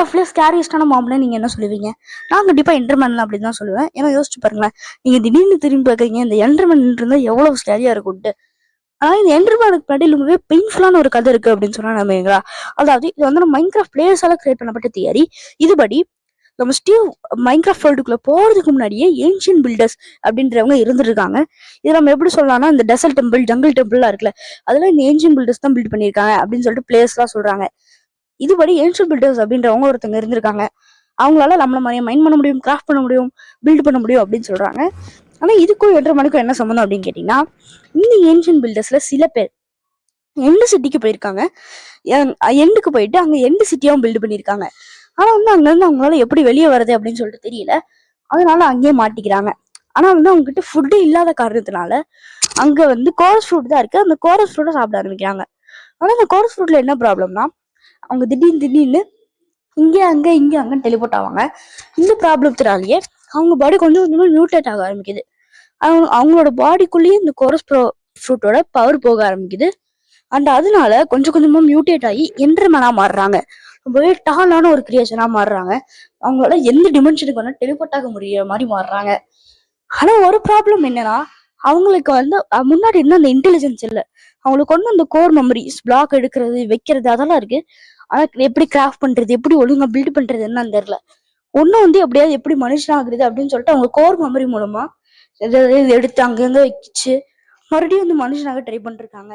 ஆஃப்ல ஸ்கேரியஸ்டான மாப்ல நீங்க என்ன சொல்லுவீங்க? நான் கண்டிப்பா என்டர்மேன் அப்படின்னு தான் சொல்லுவேன். ஏன்னா யோசிச்சு பாருங்களேன், நீங்க திடீர்னு திரும்பி பார்க்குறீங்க இந்த என்டர்மேன் இருந்தா எவ்வளவு ஸ்கேரியா இருக்கும்ட்டு. ஆனா இந்த என்டர்மேனுக்கு பின்னாடி ரொம்பவே பெயின்ஃபுல்லான ஒரு கதை இருக்கு அப்படின்னு சொன்னா நம்புவீங்களா? அதாவது இது வந்து நம்ம மைன்கிராஃப்ட் பிளேயர்ஸால கிரியேட் பண்ணப்பட்ட தியரி. இதுபடி நம்ம ஸ்டீவ் மைன்கிராஃப்ட் வேர்ல்டுக்குள்ள போறதுக்கு முன்னாடியே ஏன்ஷியன் பில்டர்ஸ் அப்படின்றவங்க இருந்திருக்காங்க. இது நம்ம எப்படி சொல்லலாம்னா, இந்த டெசர்ட் டெம்பிள், ஜங்கிள் டெம்பிள்லாம் இருக்குல்ல, அதெல்லாம் இந்த ஏன்ஷியன் பில்டர்ஸ் தான் பில்ட் பண்ணியிருக்காங்க அப்படின்னு சொல்லிட்டு பிளேயர்ஸ்லாம் சொல்றாங்க. இதுபடி ஏன்ஷியன் பில்டர்ஸ் அப்படின்றவங்க ஒருத்தங்க இருந்திருக்காங்க. அவங்களால நம்மள மாதிரியே மைண்ட் பண்ண முடியும், கிராஃப்ட் பண்ண முடியும், பில்ட் பண்ண முடியும் அப்படின்னு சொல்றாங்க. ஆனா இதுக்கும் என்டர்மேனுக்கும் என்ன சம்பந்தம் அப்படின்னு கேட்டீங்கன்னா, இந்த ஏன்ஷியன் பில்டர்ஸ்ல சில பேர் எண்டு சிட்டிக்கு போயிருக்காங்க. எண்டுக்கு போயிட்டு அங்க எண்டு சிட்டியாவும் பில்ட் பண்ணியிருக்காங்க. ஆனா வந்து அங்க இருந்து அவங்களால எப்படி வெளியே வருது அப்படின்னு சொல்லிட்டு தெரியல. அதனால அங்கேயே மாட்டிக்கிறாங்க. ஆனா வந்து அவங்க கிட்ட ஃபுட்டு இல்லாத காரணத்தினால அங்க வந்து கோரஸ் ஃப்ரூட் தான் இருக்கு. அந்த கோரஸ் ஃப்ரூட்டை சாப்பிட ஆரம்பிக்கிறாங்க. ஆனா அந்த கோரஸ் ஃப்ரூட்ல என்ன ப்ராப்ளம்னா, அவங்க திடீர்னு இங்க அங்கன்னு டெலிபோர்ட் ஆவாங்க. இந்த ப்ராப்ளத்தினாலேயே அவங்க பாடி கொஞ்சம் கொஞ்சமா மியூட்டேட் ஆக ஆரம்பிக்குது. அவங்களோட பாடிக்குள்ளேயே இந்த கோரஸ் ஃப்ரூட்டோட பவர் போக ஆரம்பிக்குது. அண்ட் அதனால கொஞ்சம் கொஞ்சமா மியூட்டேட் ஆகி என்டர்மேனா மாறுறாங்க. ரொம்பவே டாலான ஒரு கிரியேஷனா மாறுறாங்க. அவங்களோட எந்த டிமென்ஷனுக்கு வேணா டெலிபோர்ட் ஆக முடியற மாதிரி மாறுறாங்க. ஆனா ஒரு ப்ராப்ளம் என்னன்னா, அவங்களுக்கு வந்து முன்னாடி இருந்த அந்த இன்டெலிஜென்ஸ் இல்ல. அவங்களுக்கு ஒண்ணு அந்த கோர் மெமரிஸ், பிளாக் எடுக்கிறது, வைக்கிறது அதெல்லாம் இருக்கு. ஆனா எப்படி கிராஃப்ட் பண்றது, எப்படி ஒழுங்கா பில்ட் பண்றது என்னன்னு தெரியல. ஒன்னும் வந்து எப்படியாவது எப்படி மனுஷன் ஆகுறது அப்படின்னு சொல்லிட்டு அவங்க கோர் மெமரி மூலமா எதாவது எடுத்து அங்கங்க வச்சு மறுபடியும் வந்து மனுஷனாக ட்ரை பண்ணிருக்காங்க.